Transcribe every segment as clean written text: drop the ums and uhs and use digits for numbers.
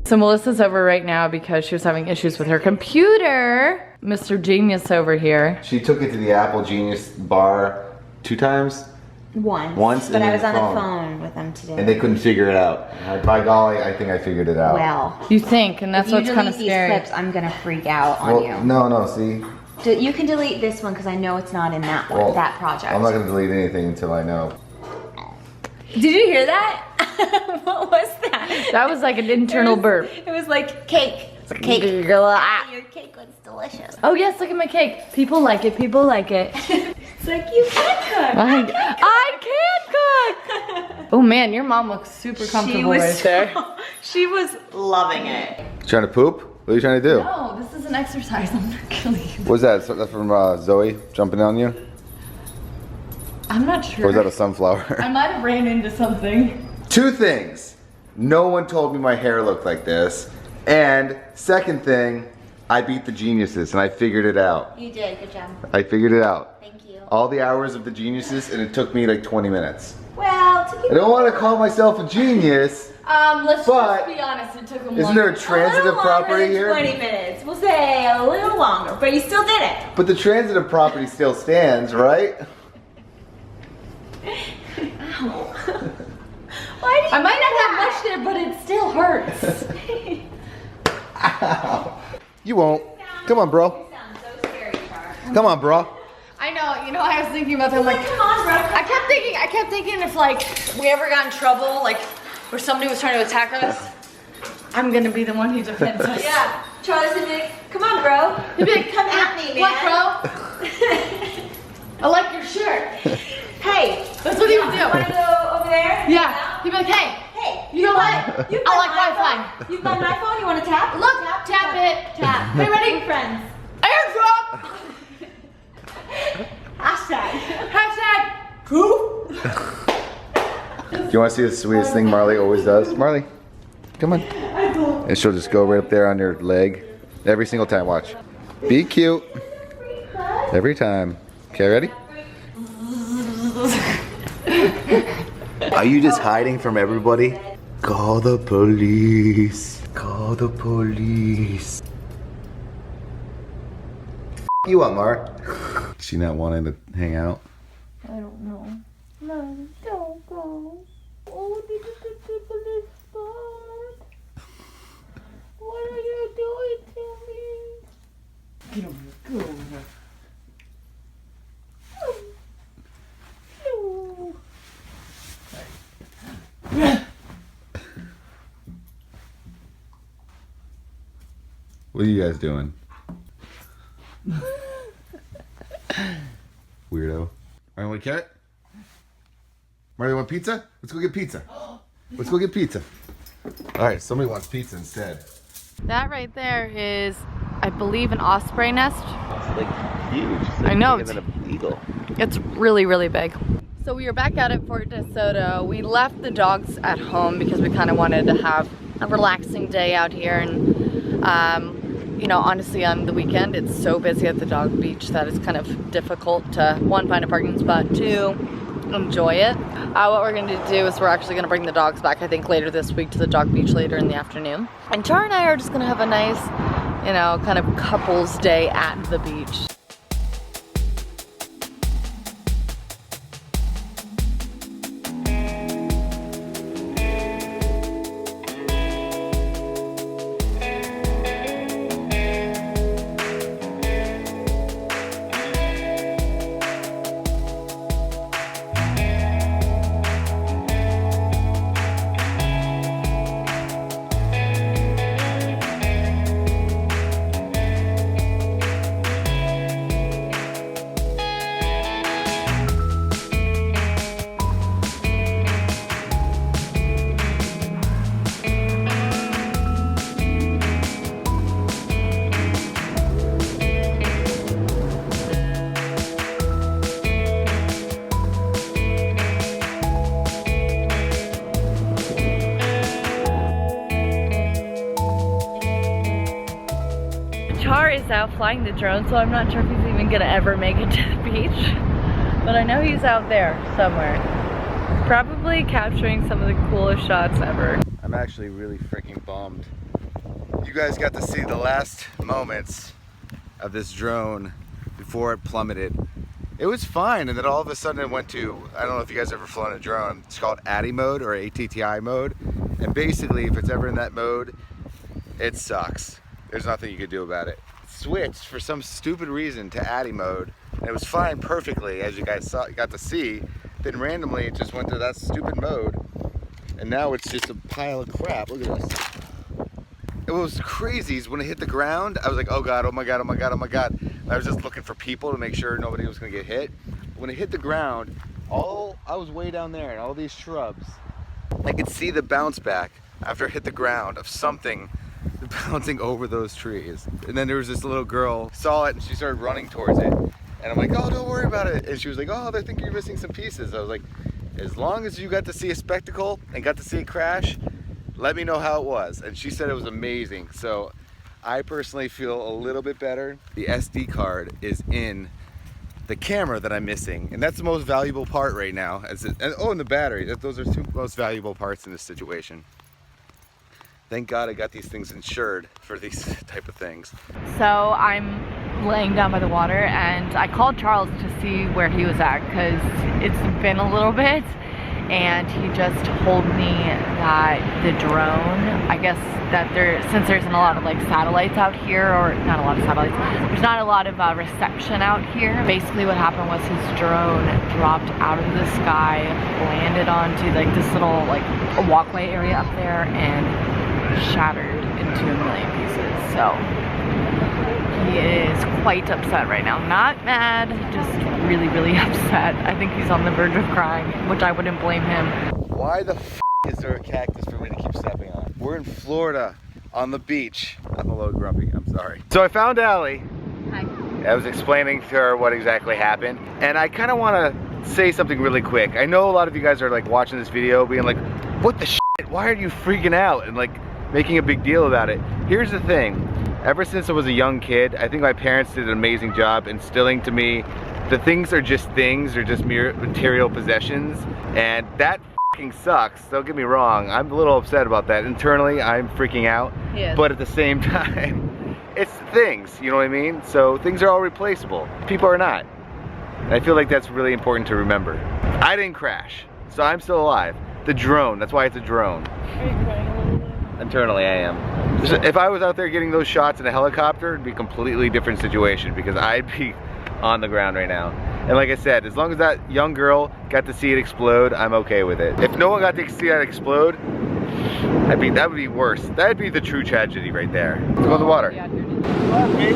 So Melissa's over right now because she was having issues with her computer. Mr. Genius over here. She took it to the Apple Genius bar 2 times? Once, but I was on the phone with them today. And they couldn't figure it out. By golly, I think I figured it out. Well. You think, and that's what's kind of scary. These clips, I'm gonna freak out on you. No, see? You can delete this one because I know it's not in that one, that project. I'm not gonna delete anything until I know. Did you hear that? What was that? That was like an internal burp. It was like cake. It's like cake. Your cake was delicious. Oh yes, look at my cake. People like it, people like it. It's like, you can cook. I can cook. Oh man, your mom looks super comfortable right there. She was loving it. Trying to poop? What are you trying to do? No, this is an exercise. I'm not killing you. What's that? That's from Zoe jumping on you? I'm not sure. Or is that a sunflower? I might have ran into something. 2 things. No one told me my hair looked like this. And second thing, I beat the geniuses and I figured it out. You did, good job. I figured it out. Thank you. All the hours of the geniuses and it took me like 20 minutes. Well, I don't want to call myself a genius. Let's just be honest, it took them Isn't there a transitive property here? 20 minutes. We'll say a little longer, but you still did it. But the transitive property still stands, right? Ow. I might not have much there, but it still hurts. Ow. You won't. Come on, bro. You sound so scary, Char. Come on, bro. I know, you know, I was thinking about that, I'm like, Come on, bro. I kept thinking if like, we ever got in trouble, like, where somebody was trying to attack us, I'm gonna be the one who defends us. Yeah, Charlie's gonna be like, come on, bro. He'd be like, Come at me, man. What, bro? I like your shirt. Hey. That's what he would do. Wanna go over there? Yeah. He'd be like, hey. Hey. You know what? I like Wi-Fi. You've got an iPhone, you wanna tap? Look, tap it. Tap. Hey, ready? We're friends. Airdrop. Hashtag poop. Do you want to see the sweetest thing Marley always does? Marley, come on. And she'll just go right up there on your leg. Every single time, watch. Be cute. Every time. Okay, ready? Are you just hiding from everybody? Call the police. Call the police. You up, Mar? She not wanting to hang out? I don't know. No, don't go. Oh, did you get the police spot? What are you doing to me? Get over here. Go over here. What are you guys doing? Weirdo. Alright, want a carrot? Marley, want pizza? Let's go get pizza. Let's go get pizza. Alright, somebody wants pizza instead. That right there is, I believe, an osprey nest. It's like huge. It's like I know. bigger than an eagle. It's really, really big. So we are back out at Fort DeSoto. We left the dogs at home because we kind of wanted to have a relaxing day out here. And, you know, honestly, on the weekend, it's so busy at the dog beach that it's kind of difficult to, 1, find a parking spot, 2, enjoy it. What we're going to do is we're actually going to bring the dogs back, I think, later this week to the dog beach later in the afternoon. And Char and I are just going to have a nice, you know, kind of couples day at the beach. Char is out flying the drone, so I'm not sure if he's even gonna ever make it to the beach. But I know he's out there somewhere. Probably capturing some of the coolest shots ever. I'm actually really freaking bummed You guys got to see the last moments of this drone before it plummeted. It was fine, and then all of a sudden it went to, I don't know if you guys ever flown a drone, it's called ATTI mode or ATTI mode. And basically, if it's ever in that mode, it sucks. There's nothing you can do about it. It switched for some stupid reason to ATTI mode, and it was flying perfectly, as you guys got to see. Then randomly, it just went to that stupid mode, and now it's just a pile of crap. Look at this. It was crazy. When it hit the ground, I was like, oh God, oh my God, oh my God, oh my God. I was just looking for people to make sure nobody was gonna get hit. When it hit the ground, I was way down there and all these shrubs, I could see the bounce back after it hit the ground of something bouncing over those trees. And then there was this little girl, saw it and she started running towards it. And I'm like, oh, don't worry about it. And she was like, oh, I think you're missing some pieces. I was like, as long as you got to see a spectacle and got to see it crash, let me know how it was. And she said it was amazing. So I personally feel a little bit better. The SD card is in the camera that I'm missing. And that's the most valuable part right now. And the battery. Those are two most valuable parts in this situation. Thank God I got these things insured for these type of ththings. So I'm laying down by the water and I called Charles to see where he was at because it's been a little bit. And he just told me that the drone, I guess that since there isn't a lot of like satellites out here, or not a lot of satellites, there's not a lot of reception out here. Basically what happened was his drone dropped out of the sky, landed onto like this little like a walkway area up there and shattered into a million pieces. So he is quite upset right now. Not mad, just really, really upset. I think he's on the verge of crying, which I wouldn't blame him. Why the f is there a cactus for me to keep stepping on? We're in Florida, on the beach. I'm a little grumpy, I'm sorry. So I found Allie. Hi. I was explaining to her what exactly happened. And I kind of want to say something really quick. I know a lot of you guys are like watching this video being like, what the shit? Why are you freaking out? And like making a big deal about it. Here's the thing. Ever since I was a young kid, I think my parents did an amazing job instilling to me the things are just things, they're just mere material possessions, and that fucking sucks. Don't get me wrong, I'm a little upset about that. Internally, I'm freaking out, but at the same time, it's things, you know what I mean? So things are all replaceable, people are not. And I feel like that's really important to remember. I didn't crash, so I'm still alive. The drone, that's why it's a drone. Are you crying a little bit? Internally, I am. If I was out there getting those shots in a helicopter, it'd be a completely different situation because I'd be on the ground right now. And like I said, as long as that young girl got to see it explode, I'm okay with it. If no one got to see that explode, that would be worse. That'd be the true tragedy right there. Let's go in the water. Yeah,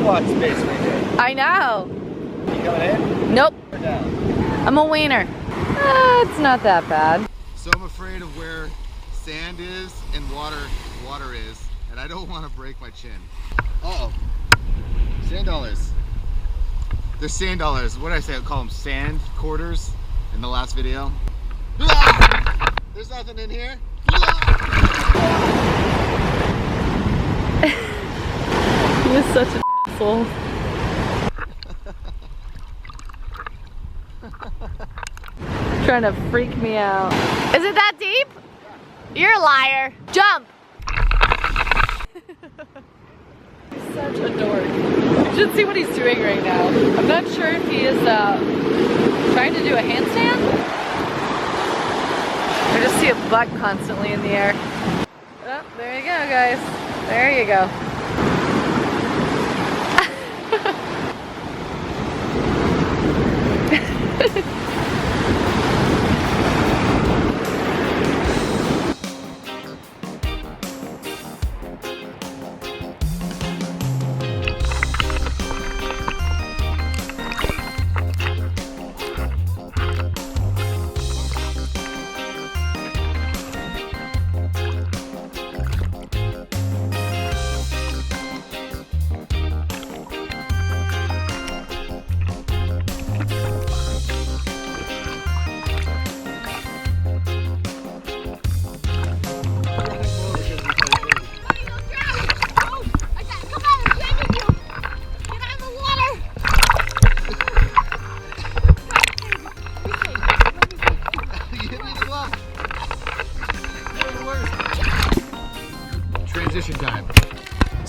Watch space right there. I know. You coming in? Nope. Or down? I'm a wiener. It's not that bad. So I'm afraid of where sand is and water is, and I don't want to break my chin. Uh-oh. Sand dollars. They're sand dollars. What did I say? I call them sand quarters in the last video. There's nothing in here. He is such an asshole. Trying to freak me out. Is it that deep? You're a liar. Jump! He's such a dork. You should see what he's doing right now. I'm not sure if he is trying to do a handstand. I just see a butt constantly in the air. Oh, there you go, guys. There you go.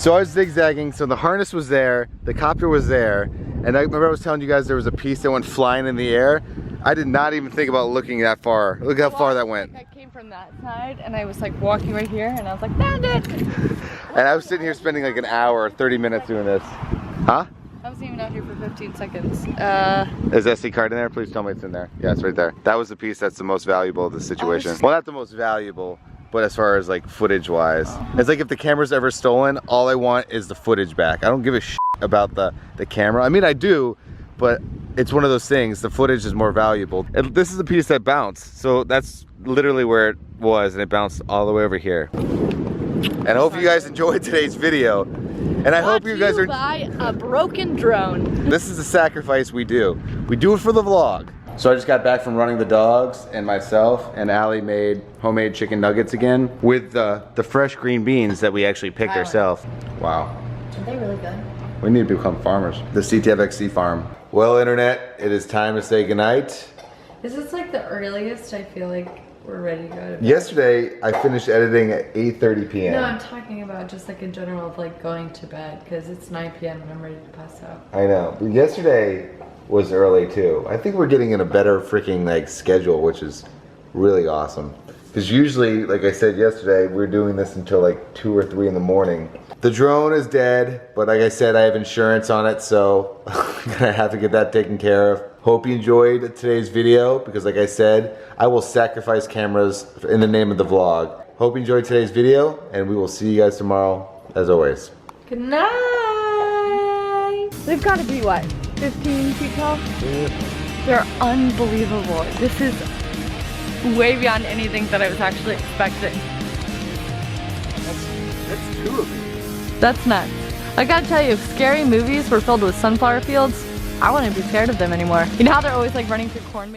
So I was zigzagging, so the harness was there, the copter was there, and I remember I was telling you guys there was a piece that went flying in the air. I did not even think about looking that far. Look how far that went. I came from that side and I was like walking right here and I was like, found it! And I was sitting here spending like an hour, 30 minutes doing this. Huh? I wasn't even out here for 15 seconds. Is SD card in there? Please tell me it's in there. Yeah, it's right there. That was the piece that's the most valuable of the situation. Well, not the most valuable, but as far as like footage wise. It's like if the camera's ever stolen, all I want is the footage back. I don't give a shit about the camera. I mean, I do, but it's one of those things, the footage is more valuable. And this is a piece that bounced, so that's literally where it was, and it bounced all the way over here. And I hope you guys enjoyed today's video. And I hope you guys are- buy a broken drone. This is the sacrifice we do. We do it for the vlog. So I just got back from running the dogs and myself, and Allie made homemade chicken nuggets again with the fresh green beans that we actually picked ourselves. Wow. Are they really good? We need to become farmers. The CTFXC farm. Well, internet, it is time to say goodnight. This is like the earliest I feel like we're ready to go to bed. Yesterday, I finished editing at 8:30 p.m. No, I'm talking about just like in general of like going to bed because it's 9 p.m. and I'm ready to pass out. I know, but yesterday was early too. I think we're getting in a better freaking like schedule, which is really awesome. Because usually, like I said yesterday, we're doing this until like 2 or 3 in the morning. The drone is dead, but like I said, I have insurance on it, so I'm gonna have to get that taken care of. Hope you enjoyed today's video, because like I said, I will sacrifice cameras in the name of the vlog. Hope you enjoyed today's video, and we will see you guys tomorrow, as always. Good night. They've got to be what, 15 feet tall? Yeah. They're unbelievable. This is way beyond anything that I was actually expecting. That's 2 of you. That's nuts. I gotta tell you, if scary movies were filled with sunflower fields, I wouldn't be scared of them anymore. You know how they're always like running through corn maze?